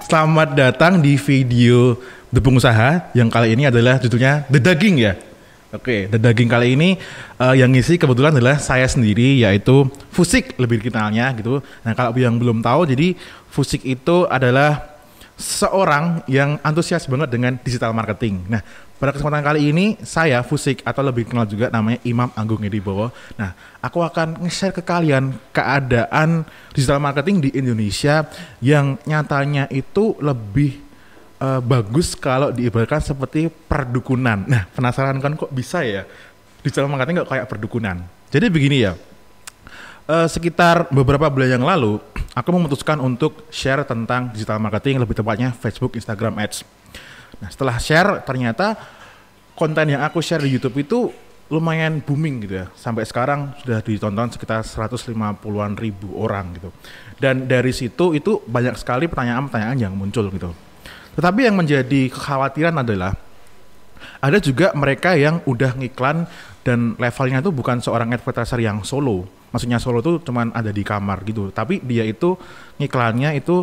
Selamat datang di video The Pengusaha yang kali ini adalah judulnya The Daging ya. Oke, The Daging kali ini yang ngisi kebetulan adalah saya sendiri, yaitu Fusik lebih dikenalnya gitu. Nah kalau yang belum tahu, jadi Fusik itu adalah seorang yang antusias banget dengan digital marketing. Nah pada kesempatan kali ini saya Fusik atau lebih dikenal juga namanya Imam Agung Edibowo. Nah aku akan nge-share ke kalian keadaan digital marketing di Indonesia yang nyatanya itu lebih bagus kalau diibaratkan seperti perdukunan. Nah penasaran kan kok bisa ya digital marketing kok kayak perdukunan. Jadi begini ya, sekitar beberapa bulan yang lalu aku memutuskan untuk share tentang digital marketing, lebih tepatnya Facebook, Instagram Ads. Nah setelah share ternyata konten yang aku share di YouTube itu lumayan booming gitu ya. Sampai sekarang sudah ditonton sekitar 150-an ribu orang gitu. Dan dari situ itu banyak sekali pertanyaan-pertanyaan yang muncul gitu. Tetapi yang menjadi kekhawatiran adalah ada juga mereka yang udah ngiklan dan levelnya itu bukan seorang advertiser yang solo. Maksudnya solo tuh cuman ada di kamar gitu. Tapi dia itu ngiklannya itu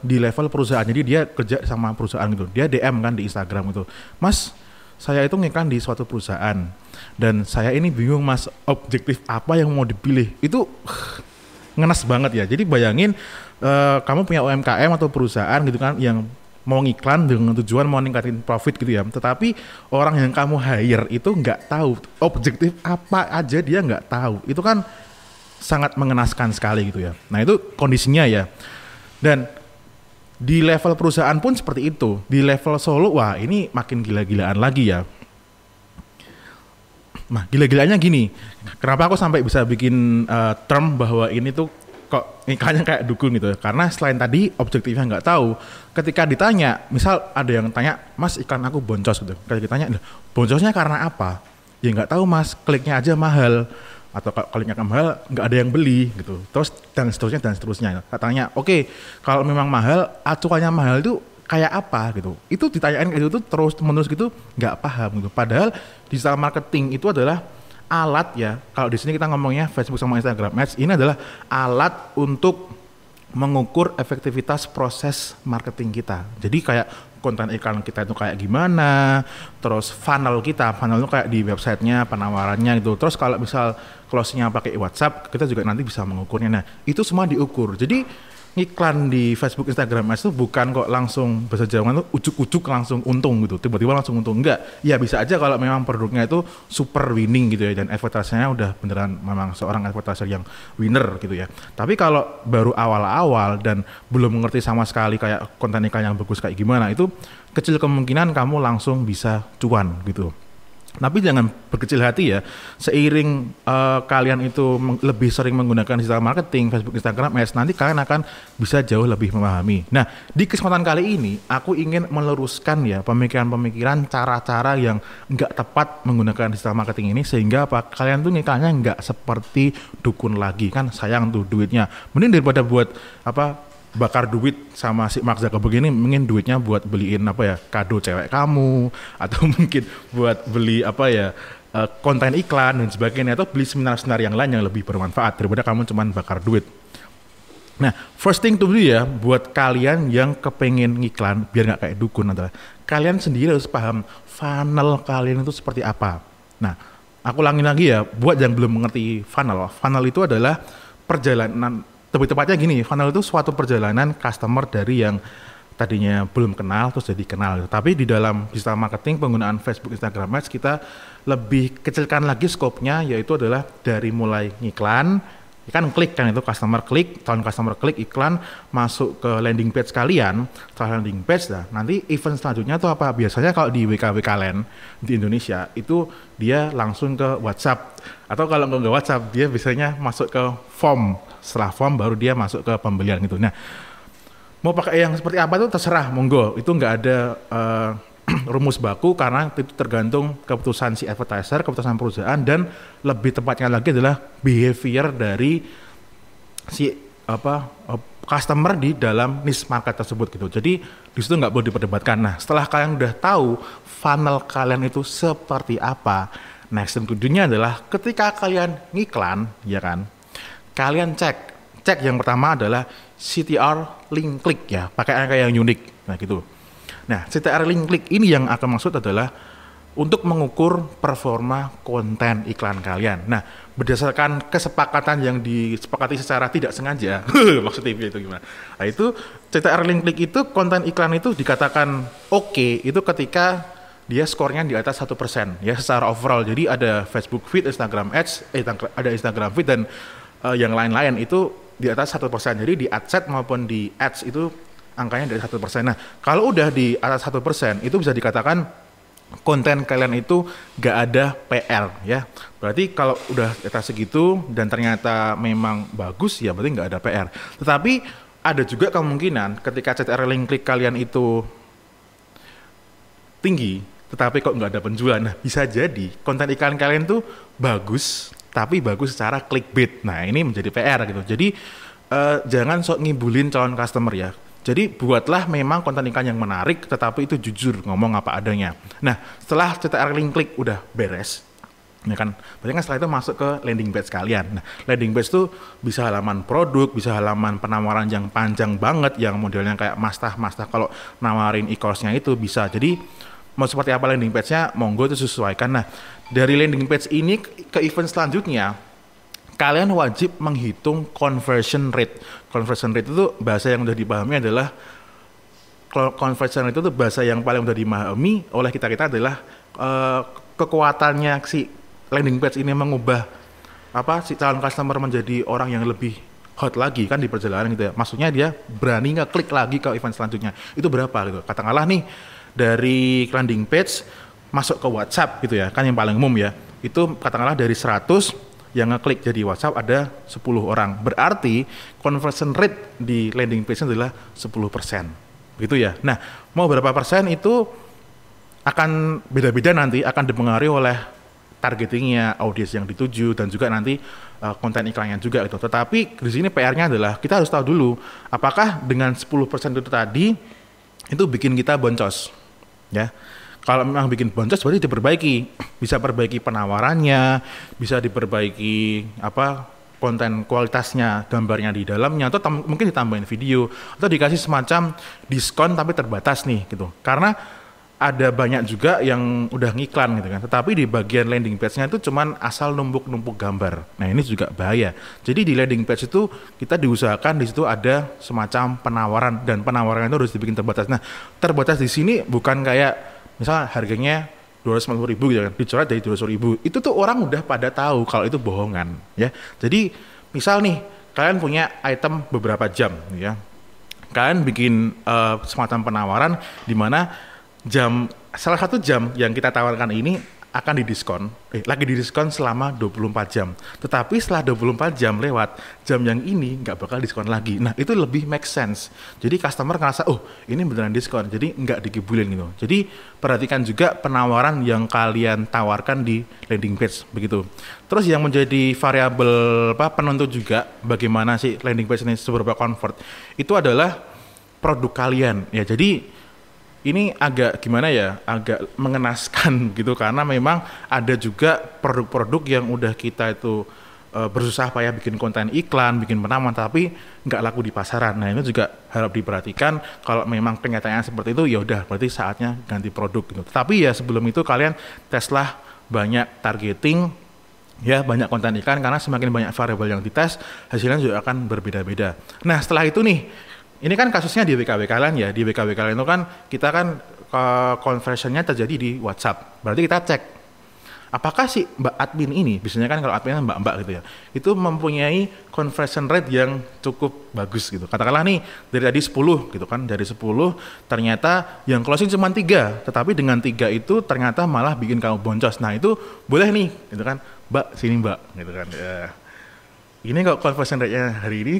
di level perusahaan, jadi dia kerja sama perusahaan gitu. Dia DM kan di Instagram gitu, Mas saya itu ngiklan di suatu perusahaan dan saya ini bingung Mas, objektif apa yang mau dipilih. Itu ngenes banget ya. Jadi bayangin kamu punya UMKM atau perusahaan gitu kan yang mau ngiklan dengan tujuan mau ningkatin profit gitu ya, tetapi orang yang kamu hire itu nggak tahu objektif apa aja, dia nggak tahu. Itu kan sangat mengenaskan sekali gitu ya. Nah itu kondisinya ya. Dan di level perusahaan pun seperti itu. Di level solo, wah ini makin gila-gilaan lagi ya. Nah gila-gilaannya gini, kenapa aku sampai bisa bikin term bahwa ini tuh kok iklannya kayak dukun gitu. Karena selain tadi objektifnya nggak tahu, ketika ditanya, misal ada yang tanya, Mas iklan aku boncos gitu. Ketika ditanya, boncosnya karena apa? Ya nggak tahu Mas, kliknya aja mahal. Atau kalau nyakam mahal nggak ada yang beli gitu, terus dan seterusnya. Katanya oke, kalau memang mahal, acuannya mahal itu kayak apa gitu, itu ditanyain kayak gitu terus menerus gitu, nggak paham gitu. Padahal digital marketing itu adalah alat ya, kalau di sini kita ngomongnya Facebook sama Instagram Ads, ini adalah alat untuk mengukur efektivitas proses marketing kita. Jadi kayak konten iklan kita itu kayak gimana, terus funnel itu kayak di websitenya, penawarannya gitu. Terus kalau misal closing-nya pakai WhatsApp, kita juga nanti bisa mengukurnya. Nah itu semua diukur. Jadi iklan di Facebook, Instagram Ads itu bukan kok langsung bahasa Jawa itu ujuk-ujuk langsung untung gitu, tiba-tiba langsung untung, enggak. Ya bisa aja kalau memang produknya itu super winning gitu ya, dan advertisernya udah beneran memang seorang advertiser yang winner gitu ya. Tapi kalau baru awal-awal dan belum mengerti sama sekali kayak konten iklan yang bagus kayak gimana, itu kecil kemungkinan kamu langsung bisa cuan gitu. Tapi jangan berkecil hati ya, seiring kalian itu lebih sering menggunakan digital marketing, Facebook, Instagram Ads, nanti kalian akan bisa jauh lebih memahami. Nah, di kesempatan kali ini, aku ingin meluruskan ya pemikiran-pemikiran, cara-cara yang nggak tepat menggunakan digital marketing ini, sehingga apa, kalian tuh nikahnya nggak seperti dukun lagi, kan sayang tuh duitnya. Mending daripada buat bakar duit sama si Mark Zuckerberg ini, mungkin duitnya buat beliin kado cewek kamu, atau mungkin buat beli konten iklan dan sebagainya, atau beli seminar-seminar yang lain yang lebih bermanfaat daripada kamu cuman bakar duit. Nah first thing to do ya, buat kalian yang kepengen ngiklan biar nggak kayak dukun adalah kalian sendiri harus paham funnel kalian itu seperti apa. Nah aku ulangin lagi ya, buat yang belum mengerti funnel itu adalah perjalanan. Lebih tepatnya gini, funnel itu suatu perjalanan customer dari yang tadinya belum kenal terus jadi kenal. Tapi di dalam digital marketing penggunaan Facebook, Instagram Ads, kita lebih kecilkan lagi skopnya, yaitu adalah dari mulai ngiklan, kan klik kan itu customer klik, tahun customer klik iklan masuk ke landing page kalian. Setelah landing page nanti event selanjutnya tuh apa? Biasanya kalau di WKWK Land di Indonesia itu dia langsung ke WhatsApp, atau kalau nggak WhatsApp dia biasanya masuk ke form. Setelah form baru dia masuk ke pembelian gitu. Nah mau pakai yang seperti apa tuh terserah, monggo, itu nggak ada rumus baku, karena itu tergantung keputusan si advertiser, keputusan perusahaan, dan lebih tepatnya lagi adalah behavior dari si customer di dalam niche market tersebut gitu. Jadi di situ nggak boleh diperdebatkan. Nah setelah kalian udah tahu funnel kalian itu seperti apa, next step adalah ketika kalian ngiklan ya kan, kalian cek cek yang pertama adalah CTR link click ya, pakai angka yang unik. Nah gitu. Nah CTR link click ini yang akan maksud adalah untuk mengukur performa konten iklan kalian. Nah, berdasarkan kesepakatan yang disepakati secara tidak sengaja, maksud TV itu gimana? Nah, itu CTR link click itu konten iklan itu dikatakan oke, itu ketika dia skornya di atas 1% ya secara overall. Jadi ada Facebook feed, Instagram ads, ada Instagram feed dan yang lain-lain itu di atas 1%. Jadi di adset maupun di ads itu angkanya dari 1%. Nah, kalau udah di atas 1% itu bisa dikatakan konten kalian itu gak ada PR ya. Berarti kalau udah di atas segitu dan ternyata memang bagus ya berarti gak ada PR. Tetapi ada juga kemungkinan ketika CTR link click kalian itu tinggi tetapi kok nggak ada penjualan. Nah, bisa jadi konten iklan kalian tuh bagus tapi bagus secara clickbait. Nah, ini menjadi PR gitu. Jadi jangan sok ngibulin calon customer ya. Jadi buatlah memang konten iklan yang menarik, tetapi itu jujur ngomong apa adanya. Nah, setelah CTR link click udah beres, ya kan, berarti kan setelah itu masuk ke landing page kalian. Nah, landing page itu bisa halaman produk, bisa halaman penawaran yang panjang banget, yang modelnya kayak mastah kalau nawarin e-course-nya itu bisa. Jadi mau seperti apa landing page-nya, monggo itu sesuaikan. Nah, dari landing page ini ke event selanjutnya, kalian wajib menghitung conversion rate. Conversion rate itu bahasa yang sudah dipahami adalah conversion rate itu bahasa yang paling sudah dipahami oleh kita adalah kekuatannya si landing page ini mengubah si calon customer menjadi orang yang lebih hot lagi kan di perjalanan gitu ya. Maksudnya dia berani ngeklik lagi ke event selanjutnya. Itu berapa gitu. Katakanlah nih dari landing page masuk ke WhatsApp gitu ya. Kan yang paling umum ya. Itu katakanlah dari 100 yang ngeklik jadi WhatsApp ada 10 orang. Berarti conversion rate di landing page adalah 10%. Gitu ya. Nah, mau berapa persen itu akan beda-beda nanti, akan dipengaruhi oleh targetingnya, audiens yang dituju, dan juga nanti konten iklannya juga itu. Tetapi di sini PR-nya adalah kita harus tahu dulu apakah dengan 10% itu tadi itu bikin kita boncos. Ya. Kalau memang bikin boncos berarti diperbaiki, bisa perbaiki penawarannya, bisa diperbaiki konten kualitasnya, gambarnya di dalamnya, atau mungkin ditambahin video, atau dikasih semacam diskon tapi terbatas nih gitu. Karena ada banyak juga yang udah ngiklan gitu kan, tetapi di bagian landing page-nya itu cuman asal numpuk-numpuk gambar. Nah ini juga bahaya. Jadi di landing page itu kita diusahakan di situ ada semacam penawaran dan penawaran itu harus dibikin terbatas. Nah terbatas di sini bukan kayak misal harganya 250.000 gitu kan, dicoret dari 200.000. Itu tuh orang udah pada tahu kalau itu bohongan ya. Jadi misal nih kalian punya item beberapa jam ya. Kalian bikin semacam penawaran di mana salah satu jam yang kita tawarkan ini akan didiskon, lagi didiskon selama 24 jam. Tetapi setelah 24 jam lewat, jam yang ini nggak bakal diskon lagi. Nah itu lebih make sense. Jadi customer ngerasa, oh ini beneran diskon, jadi nggak dikibulin gitu. Jadi perhatikan juga penawaran yang kalian tawarkan di landing page begitu. Terus yang menjadi variabel penentu juga bagaimana sih landing page ini seberapa convert, itu adalah produk kalian. Ya jadi ini agak gimana ya, agak mengenaskan gitu karena memang ada juga produk-produk yang udah kita itu bersusah payah bikin konten iklan, bikin penawaran tapi nggak laku di pasaran. Nah ini juga harap diperhatikan kalau memang kenyataannya seperti itu ya udah berarti saatnya ganti produk gitu. Tapi ya sebelum itu kalian teslah banyak targeting ya, banyak konten iklan karena semakin banyak variabel yang dites hasilnya juga akan berbeda-beda. Nah setelah itu nih, ini kan kasusnya di WKW kalian ya, di WKW kalian itu kan kita kan conversionnya terjadi di WhatsApp. Berarti kita cek, apakah si Mbak Admin ini, biasanya kan kalau admin Mbak-Mbak gitu ya, itu mempunyai conversion rate yang cukup bagus gitu. Katakanlah nih, dari tadi 10 gitu kan, dari 10 ternyata yang closing cuma 3, tetapi dengan 3 itu ternyata malah bikin kamu boncos. Nah itu boleh nih, gitu kan, Mbak sini Mbak, gitu kan. Ya. Ini kok conversion rate-nya hari ini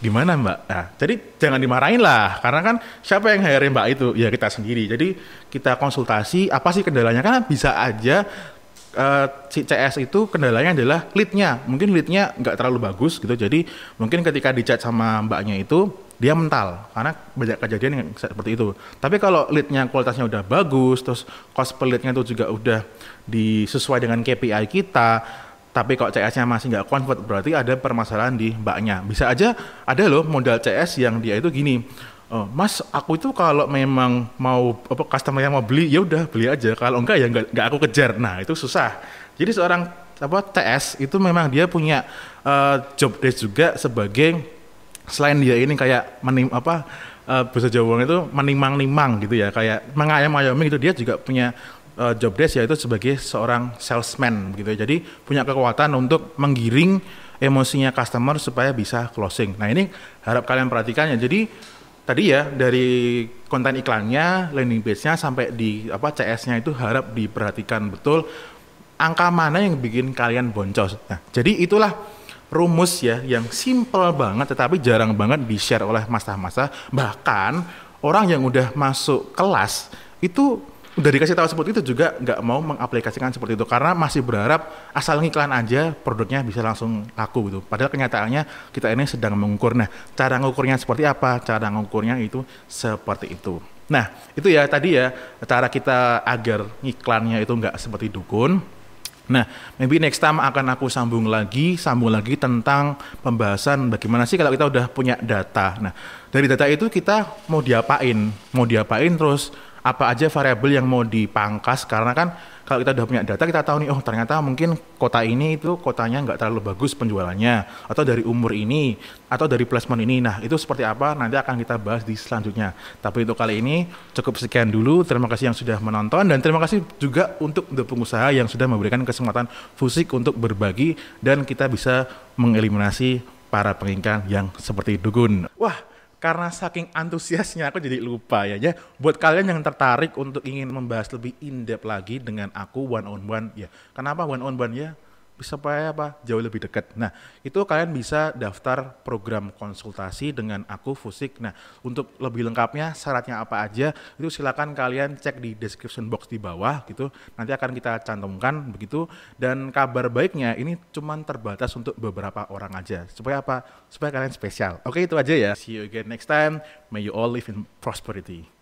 gimana Mbak? Nah, jadi jangan dimarahin lah, karena kan siapa yang hire Mbak itu? Ya kita sendiri. Jadi kita konsultasi, apa sih kendalanya? Karena bisa aja si CS itu kendalanya adalah lead-nya. Mungkin lead-nya nggak terlalu bagus gitu, jadi mungkin ketika dicat sama Mbaknya itu, dia mental, karena banyak kejadian yang seperti itu. Tapi kalau lead-nya kualitasnya udah bagus, terus cost per lead-nya itu juga udah disesuai dengan KPI kita, Tapi kalau CS-nya masih nggak convert, berarti ada permasalahan di mbaknya. Bisa aja ada loh modal CS yang dia itu gini, "Oh, Mas, aku itu kalau memang mau apa customer yang mau beli ya udah beli aja. Kalau enggak ya nggak aku kejar." Nah itu susah. Jadi seorang apa TS itu memang dia punya job desk juga sebagai, selain dia ini kayak bahasa Jawa itu menimang-nimang gitu ya, kayak mengayam-ayomi gitu, dia juga punya job desk yaitu sebagai seorang salesman gitu ya. Jadi punya kekuatan untuk menggiring emosinya customer supaya bisa closing. Nah ini harap kalian perhatikan ya. Jadi tadi ya dari konten iklannya, landing page-nya sampai di CS-nya itu harap diperhatikan betul angka mana yang bikin kalian boncos. Nah, jadi itulah rumus ya yang simple banget tetapi jarang banget di-share oleh masa-masa. Bahkan orang yang udah masuk kelas itu udah dikasih tahu seperti itu juga nggak mau mengaplikasikan seperti itu karena masih berharap asal ngiklan aja produknya bisa langsung laku gitu. Padahal kenyataannya kita ini sedang mengukur. Nah, cara mengukurnya seperti apa? Cara mengukurnya itu seperti itu. Nah, itu ya tadi ya cara kita agar iklannya itu nggak seperti dukun. Nah, maybe next time akan aku sambung lagi tentang pembahasan bagaimana sih kalau kita udah punya data. Nah, dari data itu kita mau diapain terus apa aja variabel yang mau dipangkas, karena kan kalau kita udah punya data kita tahu nih, oh ternyata mungkin kota ini itu kotanya nggak terlalu bagus penjualannya, atau dari umur ini, atau dari placement ini. Nah itu seperti apa nanti akan kita bahas di selanjutnya. Tapi untuk kali ini cukup sekian dulu. Terima kasih yang sudah menonton dan terima kasih juga untuk pengusaha yang sudah memberikan kesempatan Fusik untuk berbagi dan kita bisa mengeliminasi para pengiklan yang seperti dukun. Wah, karena saking antusiasnya aku jadi lupa ya. Buat kalian yang tertarik untuk ingin membahas lebih in-depth lagi dengan aku one on one ya. Kenapa one on one ya? Supaya jauh lebih dekat. Nah, itu kalian bisa daftar program konsultasi dengan aku Fusik. Nah, untuk lebih lengkapnya syaratnya apa aja itu silakan kalian cek di description box di bawah gitu. Nanti akan kita cantumkan begitu. Dan kabar baiknya ini cuman terbatas untuk beberapa orang aja. Supaya apa? Supaya kalian spesial. Oke, itu aja ya. See you again next time. May you all live in prosperity.